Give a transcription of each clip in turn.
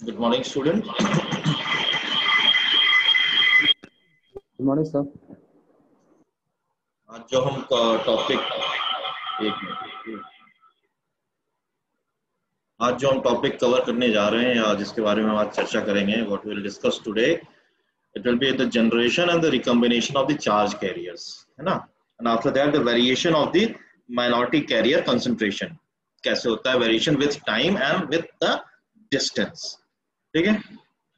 Good morning student. Good morning sir. आज जो हम टॉपिक एक मिनट आज जो हम टॉपिक कवर करने जा रहे हैं या जिसके बारे में हम आज चर्चा करेंगे, what will discuss today, it will be the generation and the recombination of the charge carriers, है ना। And after that the variation of the minority carrier concentration, कैसे होता है variation with time and with the distance. ठीक है।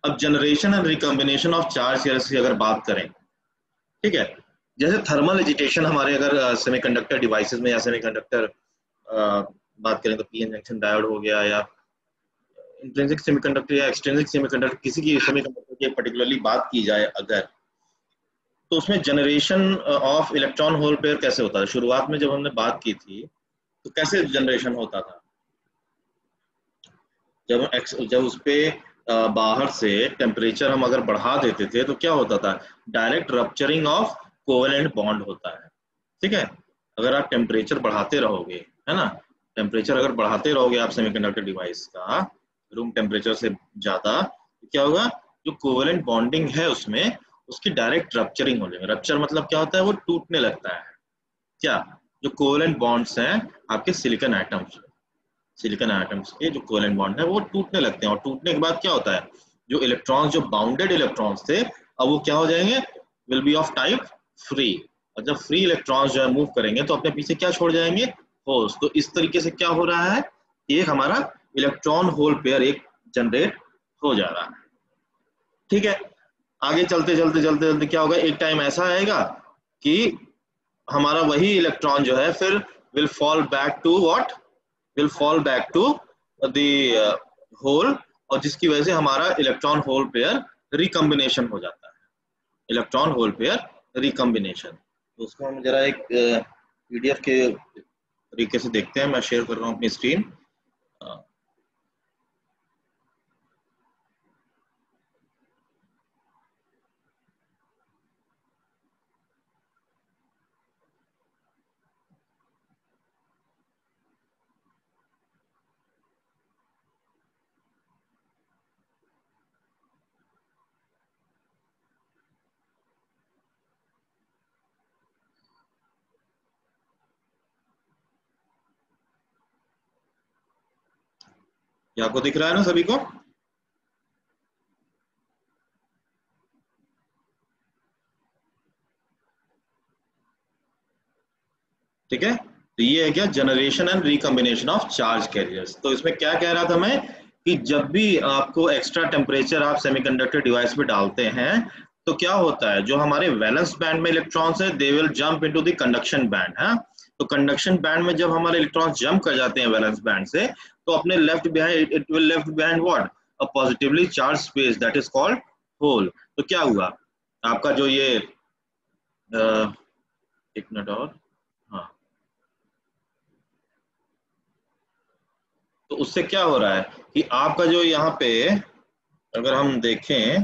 अब generation and recombination of charge carriers की अगर बात करें, ठीक है, जैसे थर्मल एजिटेशन हमारे अगर सेमीकंडक्टर डिवाइसेस में या सेमीकंडक्टर बात करें तो पीएन जंक्शन डायोड हो गया, या इंट्रिंसिक सेमीकंडक्टर या एक्सट्रिंसिक सेमीकंडक्टर, किसी की सेमीकंडक्टर की पर्टिकुलरली बात की जाए अगर, तो उसमें generation of electron hole pair कैसे होता है। शुरुआत में जब हमने बात की थी तो कैसे जनरेशन होता था, जब उस पे बाहर से टेम्परेचर हम अगर बढ़ा देते थे तो क्या होता था, direct rupturing of covalent bond होता है। ठीक है। अगर आप टेम्परेचर बढ़ाते रहोगे, है ना, टेम्परेचर अगर बढ़ाते रहोगे आप सेमीकंडक्टर डिवाइस का रूम टेम्परेचर से ज्यादा, तो क्या होगा, जो कोवेलेंट बॉन्डिंग है उसमें उसकी डायरेक्ट रप्चरिंग हो जाएगी। रप्चर मतलब क्या होता है, वो टूटने लगता है। क्या, जो कोवेलेंट बॉन्ड्स हैं आपके सिलिकॉन एटम्स के जो कोवेलेंट बॉन्ड है वो टूटने लगते हैं, और टूटने के बाद क्या होता है, जो इलेक्ट्रॉन्स, जो बाउंडेड इलेक्ट्रॉन्स थे, अब वो क्या हो जाएंगे, will be of type free. और जब फ्री इलेक्ट्रॉन्स जो है मूव करेंगे तो अपने पीछे क्या छोड़ जाएंगे, होल्स। तो इस तरीके से क्या हो रहा है, एक हमारा इलेक्ट्रॉन होल पेयर एक जनरेट हो जा रहा है। ठीक है। आगे चलते चलते चलते चलते क्या होगा, एक टाइम ऐसा आएगा कि हमारा वही इलेक्ट्रॉन जो है फिर will fall back to what, will fall back to the hole, और जिसकी वजह से हमारा इलेक्ट्रॉन होल पेयर रिकॉम्बिनेशन हो जाता है। इलेक्ट्रॉन होल पेयर रिकॉम्बिनेशन, तो उसको हम जरा एक पीडीएफ के तरीके से देखते हैं। मैं शेयर कर रहा हूँ अपनी स्क्रीन। ये आपको दिख रहा है ना सभी को? ठीक है। तो ये है क्या, generation and recombination of charge carriers. तो इसमें क्या कह रहा था मैं, कि जब भी आपको एक्स्ट्रा टेम्परेचर आप सेमीकंडक्टर डिवाइस पे डालते हैं तो क्या होता है, जो हमारे वैलेंस बैंड में इलेक्ट्रॉन्स है they will jump into the conduction band है। तो कंडक्शन बैंड में जब हमारे इलेक्ट्रॉन्स जंप कर जाते हैं वैलेंस बैंड से, तो अपने left behind it will left behind what, a positively charge space that is called hole. तो क्या हुआ आपका जो ये एक मिनट और, हाँ, तो उससे क्या हो रहा है कि आपका जो यहाँ पे अगर हम देखें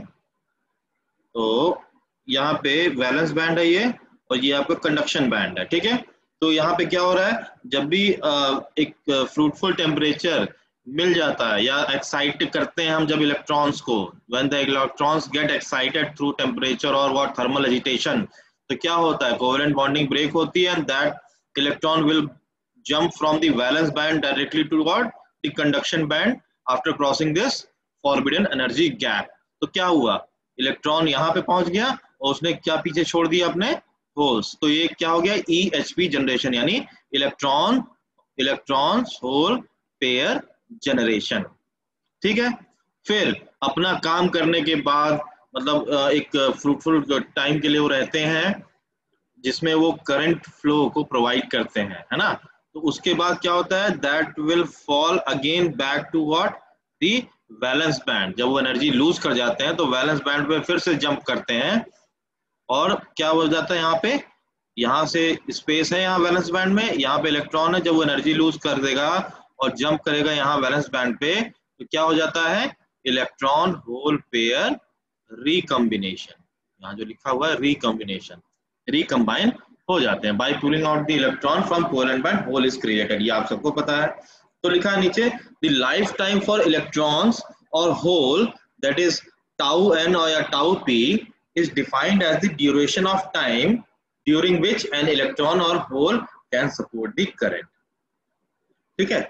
तो यहाँ पे वैलेंस बैंड है ये, और ये आपका कंडक्शन बैंड है। ठीक है। तो यहाँ पे क्या हो रहा है, जब भी एक फ्रूटफुल टेम्परेचर मिल जाता है या एक्साइट करते हैं हम जब इलेक्ट्रॉन्स को, when the electrons get excited through temperature और व्हाट थर्मल एजिटेशन, तो क्या होता है, कोवेलेंट बॉन्डिंग ब्रेक होती है and that electron will jump from the valence band directly toward the conduction band after crossing this forbidden energy gap। तो क्या हुआ, इलेक्ट्रॉन यहाँ पे पहुंच गया और उसने क्या पीछे छोड़ दिया, अपने होल्स। तो ये क्या हो गया, EHP जनरेशन, यानी इलेक्ट्रॉन्स होल पेयर जनरेशन। ठीक है। फिर अपना काम करने के बाद, मतलब एक फ्रूटफुल टाइम के लिए वो रहते हैं जिसमें वो करंट फ्लो को प्रोवाइड करते हैं, है ना। तो उसके बाद क्या होता है, that will fall again back to what, the valence band. जब वो एनर्जी लूज कर जाते हैं तो वैलेंस बैंड पे फिर से जंप करते हैं, और क्या हो जाता है, यहाँ पे, यहाँ से स्पेस है यहाँ वैलेंस बैंड में, यहाँ पे इलेक्ट्रॉन है, जब वो एनर्जी लूज कर देगा और जंप करेगा यहाँ वैलेंस बैंड पे, तो क्या हो जाता है, इलेक्ट्रॉन होल पेयर रिकॉम्बिनेशन। यहाँ जो लिखा हुआ है रिकॉम्बिनेशन, रिकम्बाइन हो जाते हैं। By pulling out the electron from covalent band hole is created, ये आप सबको पता है। तो लिखा है नीचे, the life time for electrons or hole, that is tau n or tau p, is defined as the duration of time during which an electron or hole can support the current. ठीक है,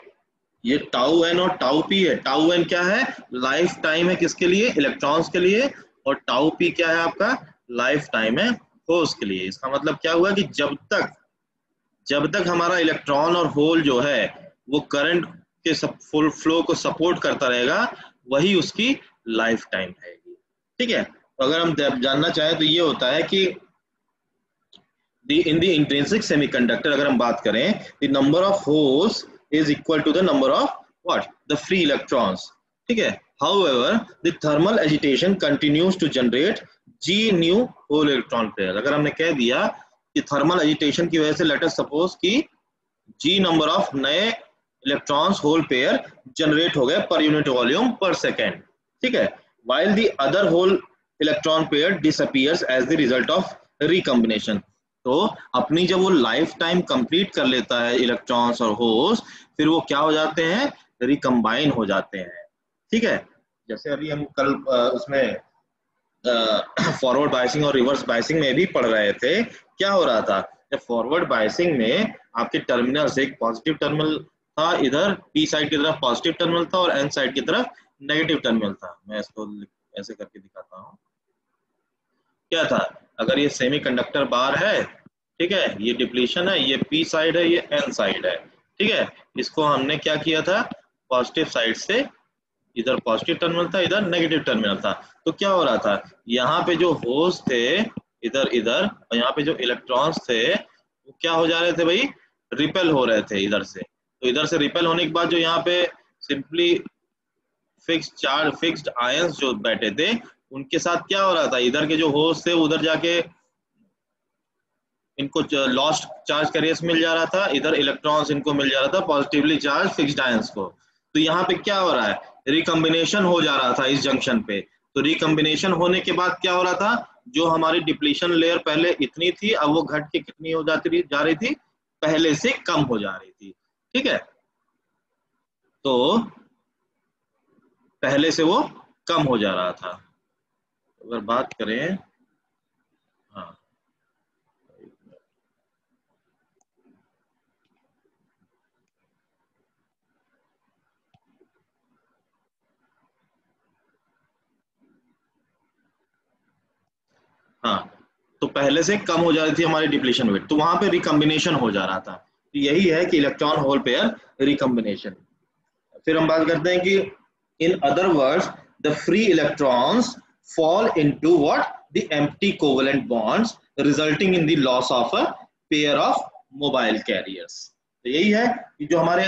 ये tau N और tau P है. Tau N क्या है? Life time है किसके लिए? इलेक्ट्रॉन्स के लिए. और टाउ पी क्या है आपका? लाइफ टाइम है होल्स के लिए. इसका मतलब क्या हुआ कि जब तक हमारा इलेक्ट्रॉन और होल जो है वो करंट के फुल फ्लो को सपोर्ट करता रहेगा, वही उसकी लाइफ टाइम रहेगी. ठीक है, तो अगर हम जानना चाहें तो ये होता है कि in the intrinsic semiconductor अगर हम बात करें, the number of holes is equal to the number of what? The free electrons. ठीक है. However, the thermal agitation continues to generate G new hole electron pairs. अगर हमने कह दिया कि थर्मल एजिटेशन की वजह से लेट अस सपोज कि G नंबर ऑफ नए इलेक्ट्रॉन्स होल पेयर जनरेट हो गए पर यूनिट वॉल्यूम पर सेकेंड. ठीक है. while the other whole electron pair disappears as the result of recombination. तो अपनी जब वो लाइफ टाइम कंप्लीट कर लेता है इलेक्ट्रॉन्स और होल्स, फिर वो क्या हो जाते हैं? रिकम्बाइन हो जाते हैं. ठीक है. जैसे अभी हम कल उसमें फॉरवर्ड बायसिंग और रिवर्स बायसिंग में भी पढ़ रहे थे. क्या हो रहा था? जब फॉरवर्ड बायसिंग में आपके टर्मिनल से एक पॉजिटिव टर्मिनल था, इधर पी साइड की तरफ पॉजिटिव टर्मिनल था और एन साइड की तरफ नेगेटिव टर्मिनल था. मैं इसको ऐसे करके दिखाता हूँ. क्या था? अगर ये सेमीकंडक्टर बार है, ठीक है, ये डिप्लीशन है, ये पी साइड है, ये एन साइड है. ठीक है. इसको हमने क्या किया था? पॉजिटिव साइड से, इधर पॉजिटिव टर्मिनल था, इधर नेगेटिव टर्मिनल था. तो क्या हो रहा था? यहाँ पे जो होल्स थे इधर और यहाँ पे जो इलेक्ट्रॉन्स थे वो क्या हो जा रहे थे भाई? रिपेल हो रहे थे इधर से. तो इधर से रिपेल होने के बाद जो यहाँ पे सिंपली फिक्स्ड आयंस जो बैठे थे, उनके साथ क्या हो रहा था? इधर के जो होल्स थे उधर जाके इनको लॉस्ट चार्ज कैरियर्स मिल जा रहा था, इधर इलेक्ट्रॉन्स इनको मिल जा रहा था पॉजिटिवली चार्ज फिक्स्ड आयंस को. तो यहाँ पे क्या हो रहा है? रिकम्बिनेशन हो जा रहा था इस जंक्शन पे. तो रिकम्बिनेशन होने के बाद क्या हो रहा था? जो हमारी डिप्लीशन लेयर पहले इतनी थी, अब वो घट के कितनी हो जा रही थी? पहले से कम हो जा रही थी. ठीक है. तो पहले से वो कम हो जा रहा था. अगर बात करें, हाँ, हाँ, तो पहले से कम हो जा रही थी हमारी डिप्लीशन वेट, तो वहां पे रिकम्बिनेशन हो जा रहा था. तो यही है कि इलेक्ट्रॉन होल पेयर रिकम्बिनेशन. फिर हम बात करते हैं कि इन other words the free electrons fall into what? The empty covalent bonds resulting in the loss of a pair of mobile carriers. तो यही है कि जो हमारे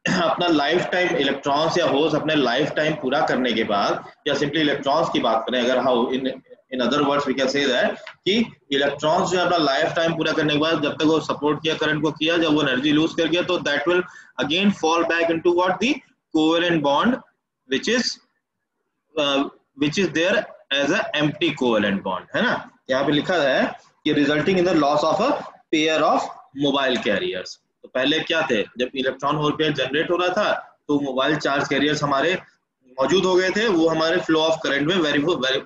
अपना लाइफ टाइम इलेक्ट्रॉन्स या होल्स अपने लाइफ टाइम पूरा करने के बाद, या सिंपली इलेक्ट्रॉन्स की बात करें, अगर how in other words we can say that कि इलेक्ट्रॉन्स जो अपना लाइफ टाइम पूरा करने के बाद जब तक वो सपोर्ट किया करंट को किया, जब वो एनर्जी लूज कर गया, तो that will again fall back into what? The covalent bond which is there as a empty covalent bond. है ना. यहाँ पे लिखा है कि resulting in the loss of a pair of mobile carriers. तो पहले क्या थे? जब इलेक्ट्रॉन होल पेयर जनरेट हो रहा था तो मोबाइल चार्ज कैरियर्स हमारे मौजूद हो गए थे. वो हमारे फ्लो ऑफ करंट में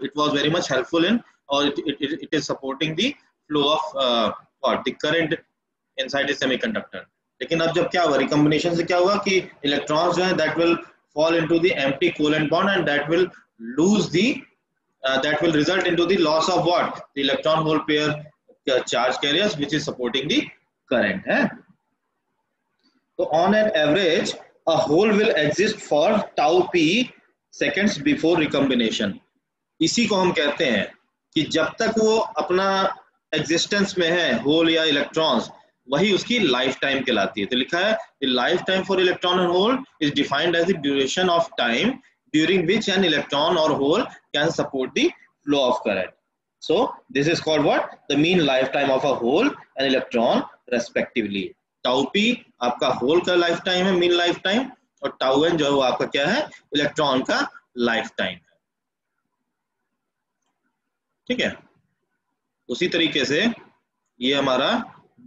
it was very much helpful in, or it is supporting the flow of what? The current inside the semiconductor. लेकिन अब जब क्या हुआ? रिकम्बिनेशन से क्या हुआ कि इलेक्ट्रॉन्स जो है that will fall into the empty covalent bond and that will lose the that will result into the loss of what? The electron hole pair charge carriers which is supporting the current. है. So on an average a hole will exist for tau p seconds before recombination. इसी को हम कहते हैं कि जब तक वो अपना एग्जिस्टेंस में है होल या इलेक्ट्रॉन्स, वही उसकी लाइफ टाइम कहलाती है. तो लिखा है the lifetime for electron and hole is defined as the duration of time during which an electron or hole can support the flow of current. So this is called what? The mean lifetime of a hole and electron respectively. Tau p आपका whole का life time है, mean life time, और tau N जो है वो आपका क्या है? इलेक्ट्रॉन का लाइफ टाइम है. ठीक है. उसी तरीके से ये हमारा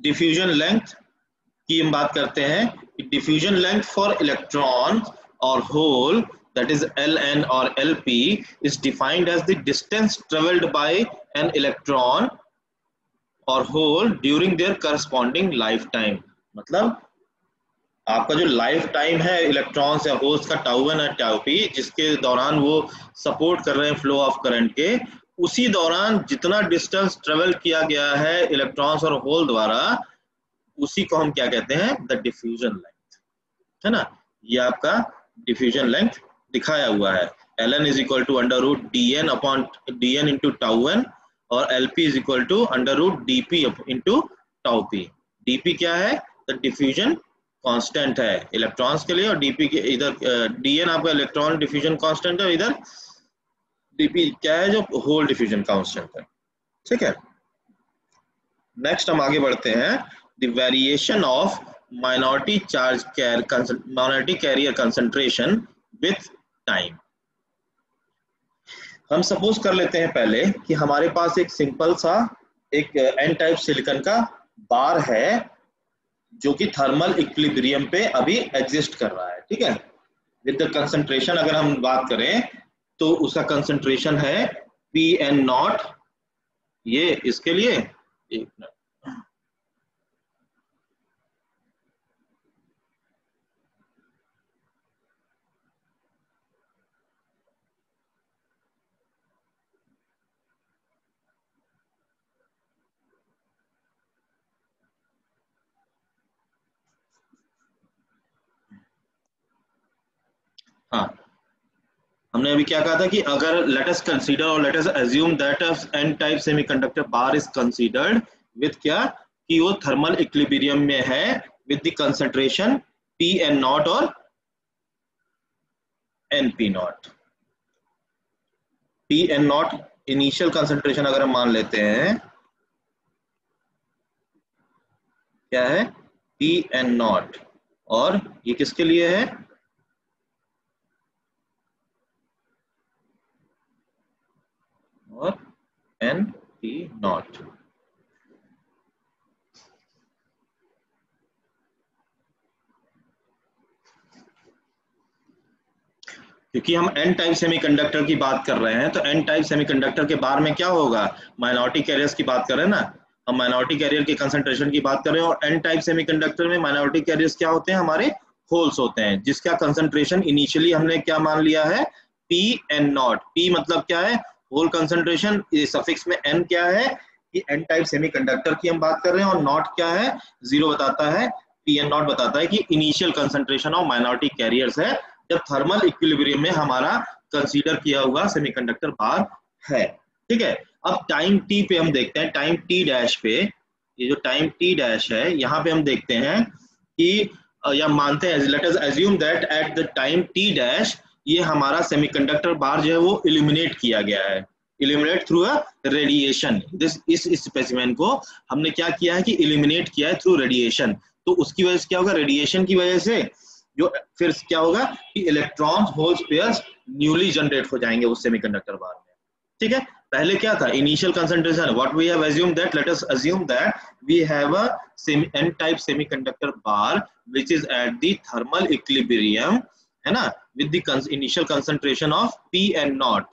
डिफ्यूजन लेंथ की हम बात करते हैं. डिफ्यूजन लेंथ फॉर इलेक्ट्रॉन और whole that is Ln or Lp is defined as the distance traveled by an electron or hole during their corresponding lifetime. मतलब आपका जो लाइफ टाइम है इलेक्ट्रॉन्स या होल्स का टाउ1 और टाउ पी, जिसके दौरान वो सपोर्ट कर रहे हैं फ्लो ऑफ करंट के, उसी दौरान जितना डिस्टेंस ट्रेवल किया गया है इलेक्ट्रॉन्स और होल द्वारा, उसी को हम क्या कहते हैं, द डिफ्यूजन लेंथ, है ना। ये आपका डिफ्यूजन लेंथ दिखाया हुआ है। Ln is equal to under root dn upon dn into tau और Lp is equal to under root dp into tau P. dp क्या है, द डिफ्यूजन कांस्टेंट है इलेक्ट्रॉन्स के लिए, और dp के इधर dn आपका इलेक्ट्रॉन डिफ्यूजन कांस्टेंट है, और इधर dp क्या है, जो होल डिफ्यूजन कांस्टेंट है। ठीक है, नेक्स्ट हम आगे बढ़ते हैं। The variation of minority carrier concentration with time. हम सपोज कर लेते हैं पहले कि हमारे पास एक सिंपल सा एक एन टाइप सिलिकॉन का बार है जो कि थर्मल इक्विलिब्रियम पे अभी एग्जिस्ट कर रहा है। ठीक है, विद द कंसंट्रेशन अगर हम बात करें तो उसका कंसंट्रेशन है Pn0। ये इसके लिए एक मिनट, हाँ, हमने अभी क्या कहा था कि अगर लेट अस कंसीडर और let us assume that n type semiconductor bar is considered with क्या, कि वो थर्मल इक्विलिब्रियम में है विद द कंसंट्रेशन Pn0 और Np0। Pn0 इनिशियल कंसंट्रेशन अगर हम मान लेते हैं, क्या है, Pn0, और ये किसके लिए है, और Np0। क्योंकि हम एन टाइप सेमीकंडक्टर की बात कर रहे हैं, तो एन टाइप सेमीकंडक्टर के बार में क्या होगा, माइनॉरिटी कैरियर्स की बात कर रहे हैं ना, हम माइनॉरिटी कैरियर के कंसंट्रेशन की बात कर रहे हैं, और एन टाइप सेमीकंडक्टर में माइनॉरिटी कैरियर्स क्या होते हैं, हमारे होल्स होते हैं, जिसका कंसंट्रेशन इनिशियली हमने क्या मान लिया है, Pn0। P मतलब क्या है, होल कंसंट्रेशन, सफिक्स में n क्या है, कि एन टाइप सेमीकंडक्टर की हम बात कर रहे हैं, और नॉट क्या है, 0 बताता है। Pn0 बताता है कि initial concentration of minority carriers है जब थर्मल इक्विलिब्रियम में हमारा कंसीडर किया हुआ सेमीकंडक्टर बार है। ठीक है, अब टाइम t पे हम देखते हैं, टाइम t डैश पे, ये जो टाइम t डैश है, यहाँ पे हम देखते हैं कि या मानते हैं, late us assume that at the time t dash ये हमारा सेमीकंडक्टर बार जो है वो इल्यूमिनेट किया गया है, इल्यूमिनेट थ्रू अ रेडिएशन। इस स्पेसिमेन को हमने क्या किया है कि इल्यूमिनेट किया है थ्रू रेडिएशन। तो उसकी वजह से क्या होगा, रेडिएशन की वजह से जो फिर क्या होगा कि electron holes pairs newly generate हो जाएंगे उस सेमीकंडक्टर बार में। ठीक है, पहले क्या था, initial concentration, what we have assumed that, let us assume that we have a n type semiconductor bar which is at the thermal equilibrium, है ना, with the initial concentration of Pn0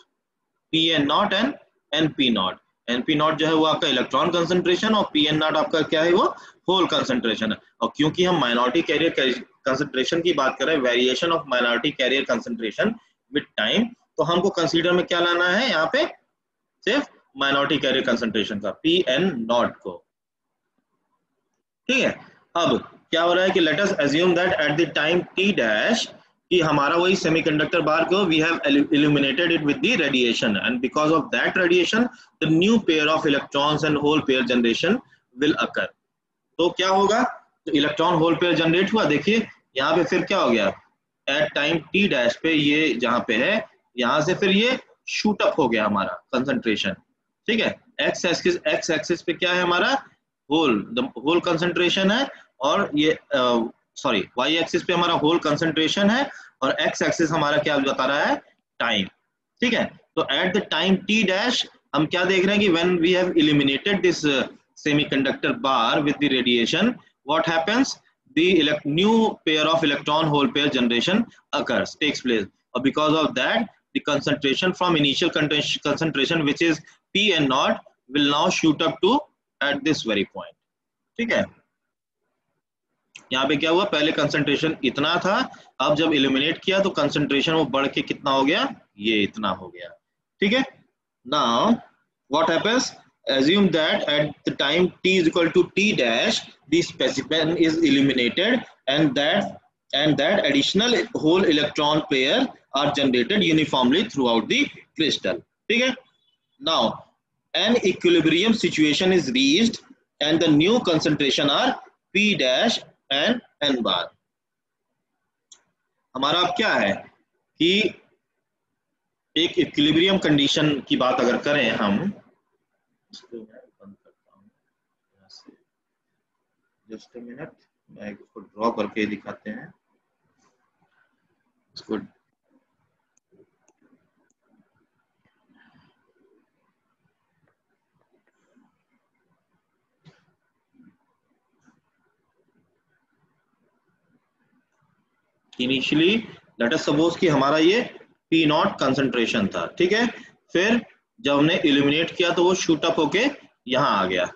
and Np0। Np0 जो है वो आपका electron concentration, और Pn0 आपका क्या है, वो होल कंसंट्रेशन है। और क्योंकि हम माइनॉरिटी कैरियर कंसंट्रेशन की बात कर रहे हैं, variation of minority carrier concentration with time, तो हमको कंसीडर में क्या लाना है, यहाँ पे सिर्फ माइनॉरिटी कैरियर कंसंट्रेशन का Pn0 को। ठीक है, अब क्या हो रहा है कि let us assume that at the time t dash कि हमारा वही सेमीकंडक्टर बार को we have illuminated it with the radiation, and because of that radiation the new pair of electrons and hole pair generation will occur। तो क्या होगा, तो electron hole pair generate हुआ, देखिए यहाँ पे फिर क्या हो गया, एट टाइम t डैश पे ये जहाँ पे है, यहाँ से फिर ये शूट अप हो गया हमारा कंसंट्रेशन। ठीक है, एक्स एक्सिस पे क्या है हमारा, होल कंसंट्रेशन है, और ये सॉरी वाई एक्सिस पे हमारा होल कंसंट्रेशन है, और एक्स एक्सिस हमारा क्या बता रहा है, टाइम। ठीक है, तो at the time t dash हम क्या देख रहे हैं कि when we have eliminated this semiconductor bar with the radiation, what happens, the new pair of electron hole pair generation occurs, takes place। और because of that the concentration from initial concentration which is P and naught will now shoot up to at this very point. ठीक है, यहाँ पे क्या हुआ, पहले concentration इतना था, अब जब इल्यूमिनेट किया तो कंसंट्रेशन वो बढ़ के कितना हो गया, ये इतना हो गया. ठीक है, now what happens, assume that at the time t is equal to t dash the specimen is illuminated and that additional whole electron pair are generated uniformly throughout the crystal. ठीक है, now an equilibrium situation is reached and the new concentration are p dash and n bar. हमारा अब क्या है कि एक equilibrium condition की बात अगर करें हम, इसको मैं बंद करता हूँ यहाँ से, जस्ट अ मिनट, मैं इसको ड्रॉ करके दिखाते हैं इसको. इनिशियली लेट अस सपोज कि हमारा ये P नॉट कंसंट्रेशन था. ठीक है, फिर जब हमने इल्यूमिनेट किया तो वो शूट अप होके यहां आ गया.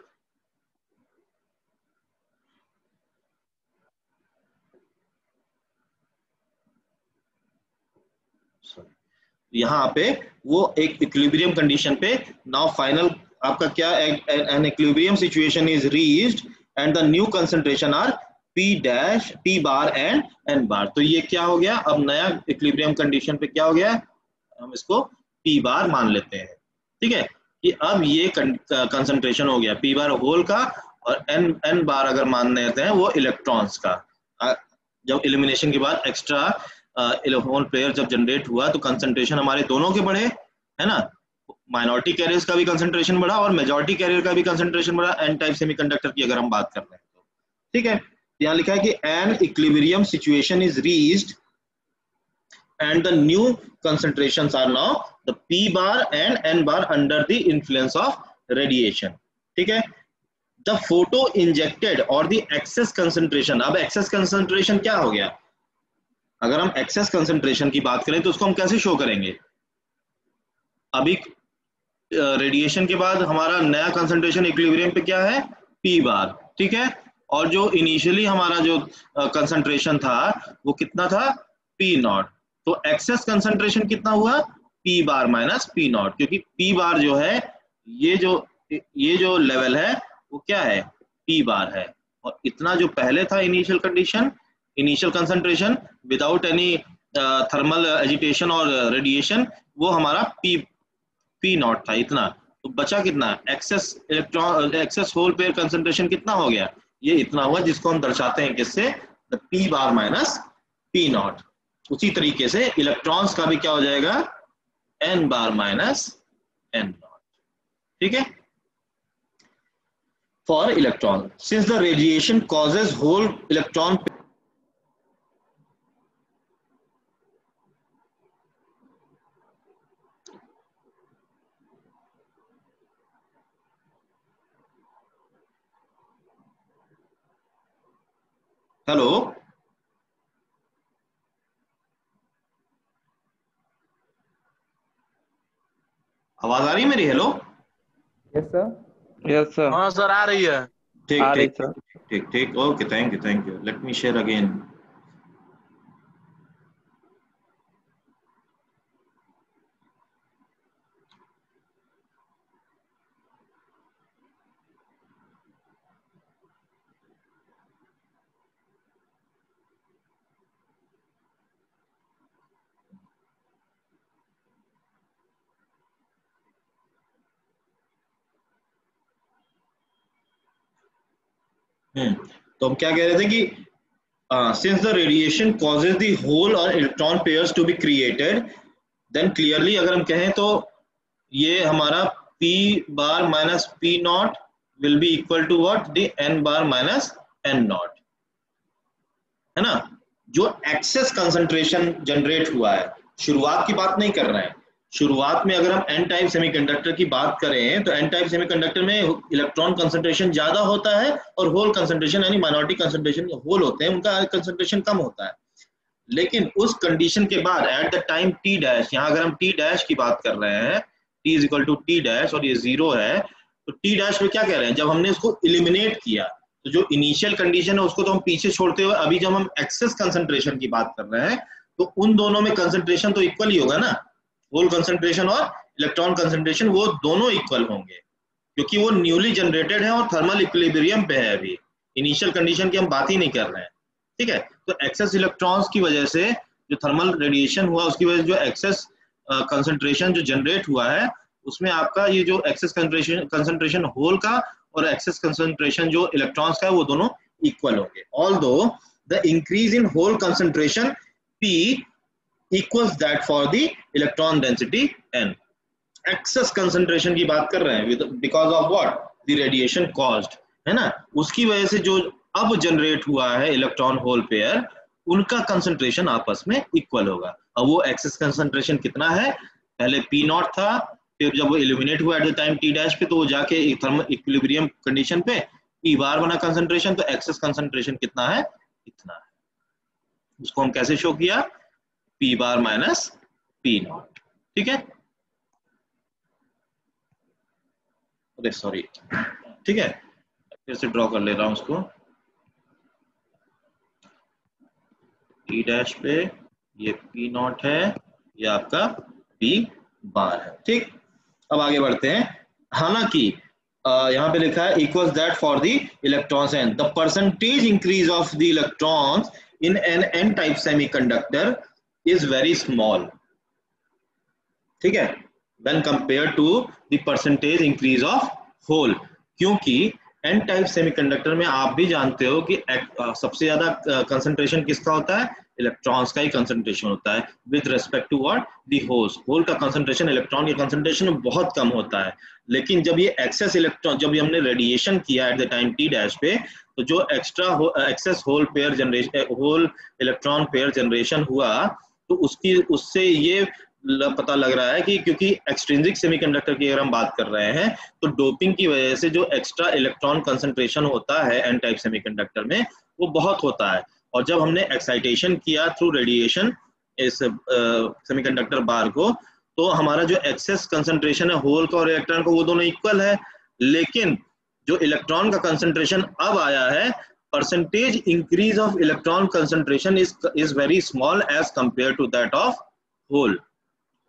यहां पे वो एक इक्विलिब्रियम कंडीशन पे, नाउ फाइनल आपका क्या, an equilibrium situation is reached and the new concentration are P dash P bar and N bar. तो ये क्या हो गया, अब नया इक्विलिब्रियम कंडीशन पे क्या हो गया, हम इसको P बार मान लेते हैं. ठीक है, कि अब ये कंसंट्रेशन हो गया P बार होल का, और N बार अगर मान लेते हैं वो इलेक्ट्रॉन्स का. जब इल्यूमिनेशन के बाद एक्स्ट्रा इलेक्ट्रॉन पेयर जब जनरेट हुआ तो कंसंट्रेशन हमारे दोनों के बढ़े, है ना, माइनॉरिटी कैरियर्स का भी कंसंट्रेशन बढ़ा और मेजॉरिटी कैरियर का भी कंसंट्रेशन बढ़ा, एन टाइप सेमीकंडक्टर की अगर हम बात कर रहे हैं तो. ठीक है, यहाँ लिखा है कि N equilibrium situation is reached and the new concentrations are now the P bar and N bar under the influence of radiation. ठीक है, the photo injected or the excess concentration, अब excess concentration क्या हो गया, अगर हम excess concentration की बात करें तो उसको हम कैसे शो करेंगे, अभी रेडिएशन के बाद हमारा नया कंसंट्रेशन इक्विलिब्रियम पे क्या है, P बार. ठीक है, और जो इनिशियली हमारा जो कंसंट्रेशन था वो कितना था, P नॉट. तो एक्सेस कंसंट्रेशन कितना हुआ, P bar minus P not, क्योंकि P बार जो है ये जो लेवल है वो क्या है, P बार है, और इतना जो पहले था initial condition, initial concentration without any thermal agitation और रेडिएशन, वो हमारा P नॉट था इतना. तो बचा कितना, excess electron, excess hole pair concentration कितना हो गया, ये इतना हुआ, जिसको हम दर्शाते हैं किससे, P bar minus P not. उसी तरीके से इलेक्ट्रॉन्स का भी क्या हो जाएगा, N bar minus N not. ठीक है, for electron since the radiation causes hole electron. Hello, आवाज आ रही है मेरी, hello. Yes sir. Yes sir. हाँ सर, आ रही है. ठीक आ रही ठीक सर. ठीक ठीक, okay, thank you. Let me share again. तो हम क्या कह रहे थे कि since the radiation causes the hole or electron pairs to be created, then clearly अगर हम कहें तो ये हमारा P bar minus P naught will be equal to what, the N bar minus N naught, है ना. जो एक्सेस कंसंट्रेशन जनरेट हुआ है, शुरुआत की बात नहीं कर रहे हैं, शुरुआत में अगर हम एन टाइप सेमीकंडक्टर की बात करें तो एन टाइप सेमीकंडक्टर में इलेक्ट्रॉन कंसंट्रेशन ज्यादा होता है और होल कंसंट्रेशन यानी माइनॉरिटी कंसंट्रेशन होल होते हैं उनका कंसंट्रेशन कम होता है. लेकिन उस कंडीशन के बाद eight the time t dash, यहाँ अगर हम टी डैश की बात कर रहे हैं, t is equal to t dash और ये 0 है, तो टी डैश में क्या कह रहे हैं, जब हमने इसको इलिमिनेट किया तो जो इनिशियल कंडीशन है उसको तो हम पीछे छोड़ते हुए अभी जब हम एक्सेस कंसंट्रेशन की बात कर रहे हैं तो उन दोनों में कंसंट्रेशन तो इक्वल ही होगा ना, होल कंसंट्रेशन और इलेक्ट्रॉन कंसंट्रेशन वो दोनों इक्वल होंगे क्योंकि वो न्यूली जनरेटेड है और थर्मल इक्विलिब्रियम पे है, अभी इनिशियल कंडीशन की हम बात ही नहीं कर रहे हैं। ठीक है, तो एक्सेस इलेक्ट्रॉन्स की वजह से जो थर्मल रेडिएशन हुआ उसकी वजह से जो एक्सेस कंसंट्रेशन जो जनरेट हुआ है उसमें आपका ये जो एक्सेस कंसंट्रेशन होल का और एक्सेस कंसंट्रेशन जो इलेक्ट्रॉन्स का है वो दोनों इक्वल होंगे। Although the increase in hole concentration P equals that for the electron density N। Excess concentration की बात कर रहे हैं because of what, the radiation caused, है ना, उसकी वजह से जो अब जनरेट हुआ है इलेक्ट्रॉन होल पेयर उनका कंसंट्रेशन आपस में इक्वल होगा। अब वो एक्सेस कंसंट्रेशन कितना है, पहले P नॉट था, फिर जब वो इल्यूमिनेट हुआ eight the time T dash पे तो वो जाके थर्मल इक्विलिब्रियम कंडीशन पे P बार बना कंसंट्रेशन, तो एक्सेस कंसंट्रेशन कितना है, इतना है। उसको हम कैसे शो किया, P bar minus P not. ठीक है, अरे सॉरी, ठीक है फिर से ड्रॉ कर ले रहा हूं उसको, T डैश पे ये P नॉट है, ये आपका P बार है। ठीक, अब आगे बढ़ते हैं। हालांकि यहाँ पे लिखा है equals that for the electrons n the percentage increase of the electrons in an n-type semiconductor is very small, ठीक है, when compared to the percentage increase of hole। क्योंकि n-type semiconductor में आप भी जानते हो कि सबसे ज्यादा कंसंट्रेशन किसका होता है, इलेक्ट्रॉन्स का ही कंसंट्रेशन होता है with respect to what, the holes. Hole का कंसंट्रेशन इलेक्ट्रॉन के कंसंट्रेशन में बहुत कम होता है। लेकिन जब ये एक्सेस इलेक्ट्रॉन, जब हमने रेडिएशन किया at the time t dash पे, तो जो extra excess hole pair generation, hole electron pair generation हुआ, तो उससे ये पता लग रहा है कि क्योंकि एक्सट्रिंसिक सेमीकंडक्टर की अगर हम बात कर रहे हैं तो डोपिंग की वजह से जो एक्स्ट्रा इलेक्ट्रॉन कंसंट्रेशन होता है एन टाइप सेमीकंडक्टर में वो बहुत होता है। और जब हमने एक्साइटेशन किया थ्रू रेडिएशन इस सेमीकंडक्टर बार को, तो हमारा जो एक्सेस कंसंट्रेशन है होल का और इलेक्ट्रॉन का वो दोनों इक्वल है, लेकिन जो इलेक्ट्रॉन का कंसंट्रेशन अब आया है, percentage increase of electron concentration is very small as compare to that of hole.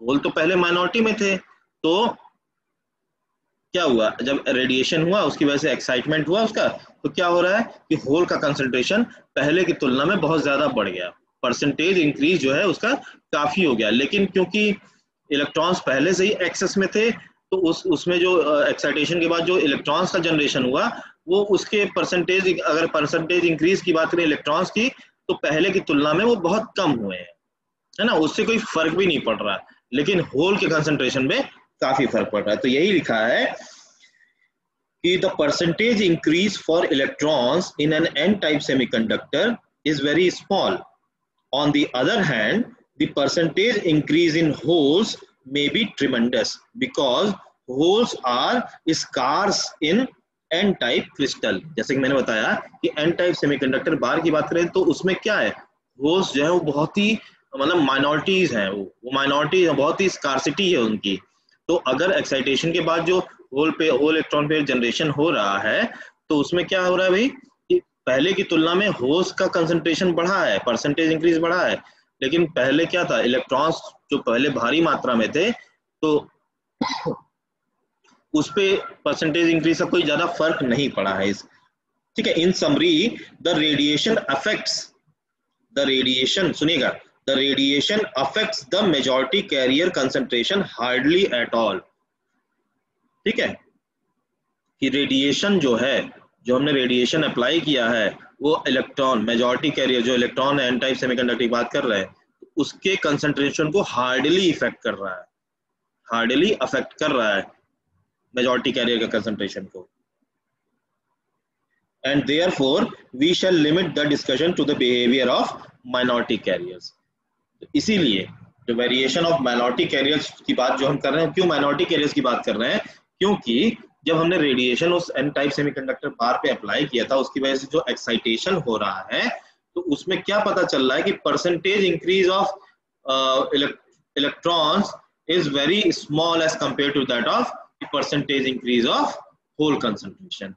Hole तो पहले माइनॉरिटी में थे, तो क्या हुआ, जब रेडिएशन हुआ उसकी वजह से एक्साइटमेंट हुआ उसका, तो क्या हो रहा है कि होल का कंसंट्रेशन पहले की तुलना में बहुत ज्यादा बढ़ गया, परसेंटेज इंक्रीज जो है उसका काफी हो गया। लेकिन क्योंकि इलेक्ट्रॉन्स पहले से ही एक्सेस में थे, तो उसमें जो एक्साइटेशन के बाद जो इलेक्ट्रॉन्स का जनरेशन हुआ वो उसके परसेंटेज, अगर परसेंटेज इंक्रीज की बात करें इलेक्ट्रॉन्स की, तो पहले की तुलना में वो बहुत कम हुए हैं, है ना, उससे कोई फर्क भी नहीं पड़ रहा। लेकिन होल के कंसंट्रेशन में काफी फर्क पड़ रहा है। तो यही लिखा है कि the percentage increase for electrons in n n type semiconductor is very small. On the other hand the percentage increase in holes may be tremendous because holes are scarce in n-type crystal। जैसे कि मैंने बताया कि n-type semiconductor बार की बात करें तो उसमें क्या है, होल्स जो है वो बहुत ही मतलब माइनॉरिटीज हैं, वो माइनॉरिटी बहुत ही स्कार्सिटी है उनकी। तो अगर एक्साइटेशन के बाद जो होल इलेक्ट्रॉन पेयर जनरेशन हो रहा है, तो उसमें क्या हो रहा है भाई कि पहले की तुलना में होल्स का कंसंट्रेशन बढ़ा है, परसेंटेज इंक्रीज बढ़ा है। लेकिन पहले क्या था, इलेक्ट्रॉन्स जो पहले भारी मात्रा में थे, तो उस पे परसेंटेज इंक्रीज का कोई ज्यादा फर्क नहीं पड़ा है इस, ठीक है। In summary the radiation affects, the radiation सुनिएगा, the radiation affects the majority carrier concentration hardly at all. ठीक है, कि रेडिएशन जो है, जो हमने रेडिएशन अप्लाई किया है वो इलेक्ट्रॉन मेजॉरिटी कैरियर जो इलेक्ट्रॉन एन टाइप सेमीकंडक्टर की बात कर रहे हैं, उसके कंसंट्रेशन को हार्डली इफेक्ट कर रहा है, हार्डली अफेक्ट कर रहा है मेजॉरिटी कैरियर के कंसंट्रेशन को। And therefore we shall limit the discussion to the behaviour of minority carriers. इसीलिए जो वेरिएशन ऑफ माइनॉरिटी कैरियर्स की बात जो हम कर रहे हैं, क्यों माइनॉरिटी कैरियर्स की बात कर रहे हैं, क्योंकि जब हमने रेडिएशन उस एन टाइप सेमीकंडक्टर बार पे अप्लाई किया था, उसकी वजह से जो एक्साइटेशन हो रहा है तो उसमें क्या पता चल रहा है कि percentage increase of electrons is very small as compared to that of the percentage increase of hole concentration.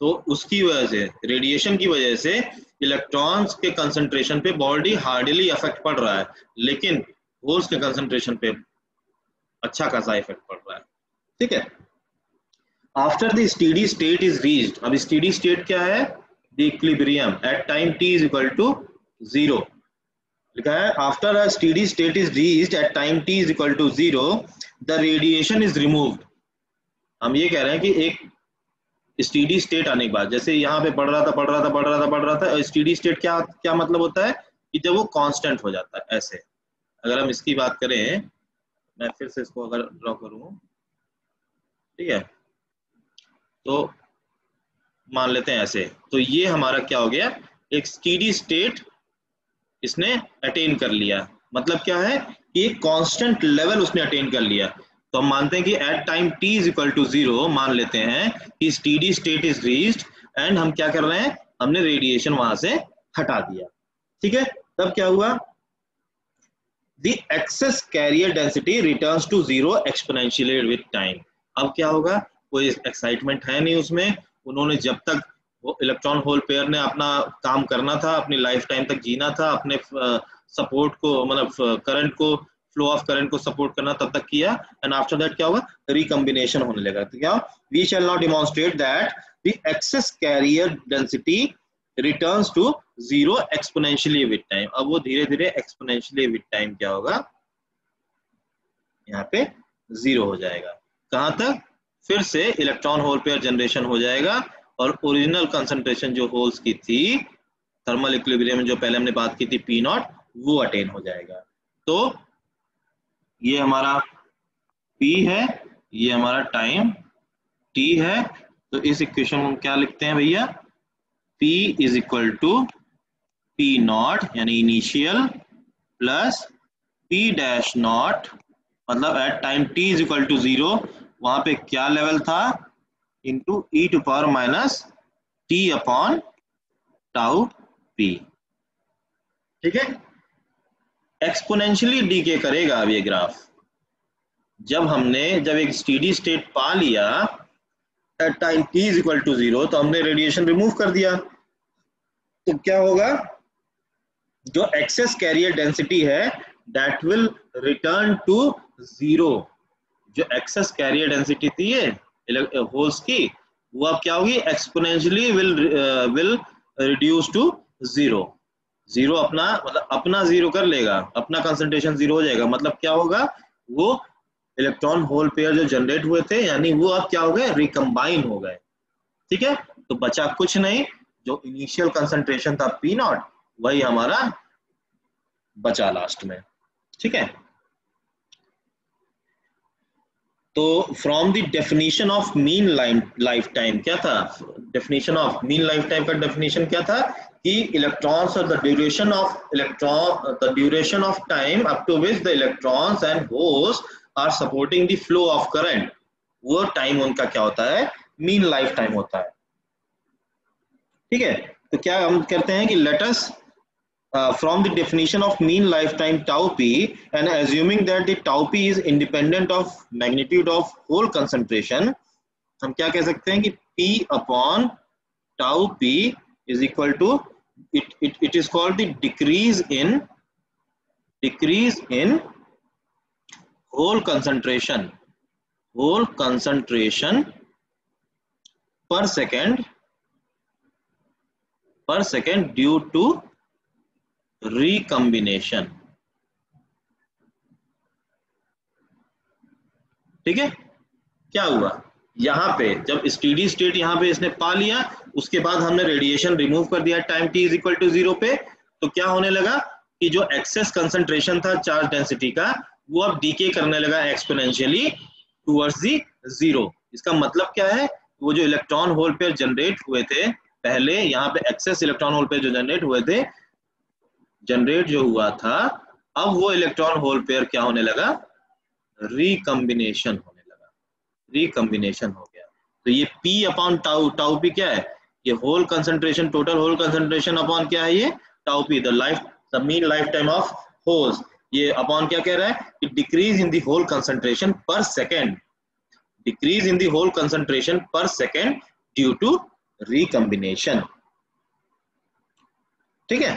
तो उसकी वजह से, रेडिएशन की वजह से इलेक्ट्रॉन्स के कंसंट्रेशन पे बॉडी हार्डली इफेक्ट पड़ रहा है, लेकिन होल्स के कंसंट्रेशन पे अच्छा खासा इफेक्ट पड़ रहा है। ठीक है, after the steady state is reached, अब स्टेडी स्टेट क्या है, the equilibrium at time t is equal to 0 लिखा है। After a steady state is reached at time t is equal to 0 the radiation is removed. हम ये कह रहे हैं कि एक स्टेडी स्टेट आने के बाद, जैसे यहाँ पे बढ़ रहा था, स्टेडी स्टेट क्या क्या मतलब होता है कि जब वो कांस्टेंट हो जाता है। ऐसे अगर हम इसकी बात करें, मैं फिर से इसको अगर ड्रॉ करूं, ठीक है, तो मान लेते हैं ऐसे, तो ये हमारा क्या हो गया, एक स्टेडी स्टेट इसने अटेन कर लिया। मतलब क्या है कि एक कांस्टेंट लेवल उसने अटेन कर लिया। तो हम मानते हैं कि at time t is equal to 0 मान लेते हैं कि steady state is reached, and हम क्या कर रहे हैं, हमने रेडिएशन वहां से हटा दिया। ठीक है, तब क्या हुआ, the excess carrier density returns to 0 exponentially with time. अब क्या होगा, कोई एक्साइटमेंट है नहीं उसमें, उन्होंने जब तक वो इलेक्ट्रॉन होल पेयर ने अपना काम करना था, अपनी लाइफ टाइम तक जीना था, अपने सपोर्ट को, मतलब करंट को, फ्लो ऑफ करंट को सपोर्ट करना, तब तक किया। एंड आफ्टर दैट क्या होगा, रिकम्बिनेशन होने लगा। तो क्या, we shall not demonstrate that the excess carrier density returns to 0 exponentially with time. अब वो धीरे धीरे एक्सपोनेंशियली विद टाइम क्या होगा, यहाँ पे 0 हो जाएगा। कहां तक, फिर से इलेक्ट्रॉन होल पेयर जनरेशन हो जाएगा, और ओरिजिनल कंसंट्रेशन जो होल्स की थी थर्मल इक्विलिब्रियम में जो पहले हमने बात की थी P0, वो अटेन हो जाएगा। तो ये हमारा P है, ये हमारा टाइम T है। तो इस इक्वेशन को हम क्या लिखते हैं भैया, P is equal to P0 यानी initial plus P dash not, मतलब at time T is equal to 0 वहां पे क्या लेवल था, into e to power minus t upon tau p। ठीक है, एक्सपोनेंशियली डीके करेगा अब ये ग्राफ। जब एक स्टेडी स्टेट पा लिया at time t is equal to 0, तो हमने रेडिएशन रिमूव कर दिया। तो क्या होगा, जो एक्सेस कैरियर डेंसिटी है दैट विल रिटर्न टू 0। जो एक्सेस कैरियर डेंसिटी थी ये होल्स की, वो अब क्या होगी, एक्सपोनेंशियली विल रिड्यूस टू 0। 0 अपना, मतलब अपना 0 कर लेगा, अपना कंसंट्रेशन 0 हो जाएगा। मतलब क्या होगा, वो इलेक्ट्रॉन होल पेयर जो जनरेट हुए थे, यानी वो अब क्या हो गए, रिकम्बाइन हो गए। ठीक है, तो बचा कुछ नहीं, जो इनिशियल कंसंट्रेशन था P0 वही हमारा बचा लास्ट में। ठीक है, तो from the definition of mean life time क्या था, definition of mean life time का डेफिनेशन क्या था कि इलेक्ट्रॉन्स और the duration of time up to which the electrons and holes are supporting the flow of current, वो time उनका क्या होता है, मीन लाइफ टाइम होता है। ठीक है, तो क्या हम करते हैं कि let us from the definition of mean lifetime tau p, and assuming that the tau p is independent of magnitude of hole concentration, हम क्या कह सकते हैं कि p upon tau p is equal to it is called the decrease in hole concentration per second due to recombination. ठीक है, क्या हुआ, यहां पे जब स्टेडी स्टेट यहां पे इसने पा लिया, उसके बाद हमने रेडिएशन रिमूव कर दिया time t is equal to 0 पे, तो क्या होने लगा कि जो एक्सेस कंसंट्रेशन था चार्ज डेंसिटी का, वो अब डीके करने लगा एक्सपोनेंशियली टुवर्ड्स दी 0। इसका मतलब क्या है, वो जो इलेक्ट्रॉन होल पेयर जनरेट हुए थे पहले, यहाँ पे एक्सेस इलेक्ट्रॉन होल पेयर जो जनरेट जो हुआ था, अब वो इलेक्ट्रॉन होल पेयर क्या होने लगा, रिकम्बिनेशन होने लगा, रिकम्बिनेशन हो गया। तो ये P upon tau, tau P क्या है, ये hole concentration, total hole concentration upon क्या है, ये tau P the mean life time of holes, ये अपॉन क्या कह रहा है कि decrease in the hole concentration per second, decrease in the hole concentration per second due to recombination. ठीक है,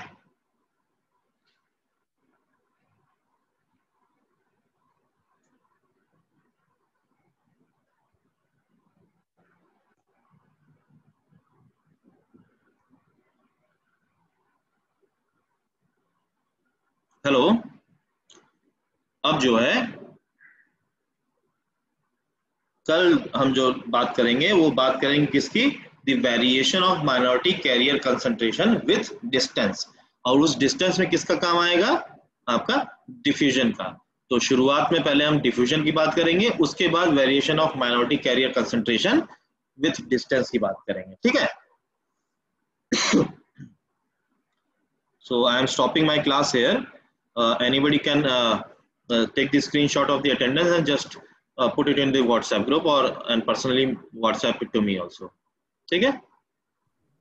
हेलो। अब जो है कल हम जो बात करेंगे वो बात करेंगे किसकी, the variation of minority carrier concentration with distance, और उस डिस्टेंस में किसका काम आएगा, आपका डिफ्यूजन का। तो शुरुआत में पहले हम डिफ्यूजन की बात करेंगे, उसके बाद variation of minority carrier concentration with distance की बात करेंगे। ठीक है, so I am stopping my class here. Anybody can take the screenshot of the attendance and just put it in the WhatsApp group or and personally WhatsApp it to me also. ठीक है,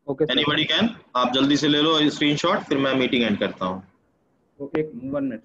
okay sir. anybody can, आप जल्दी से ले लो screenshot, फिर मैं meeting and करता हूँ। Okay, 1 minute.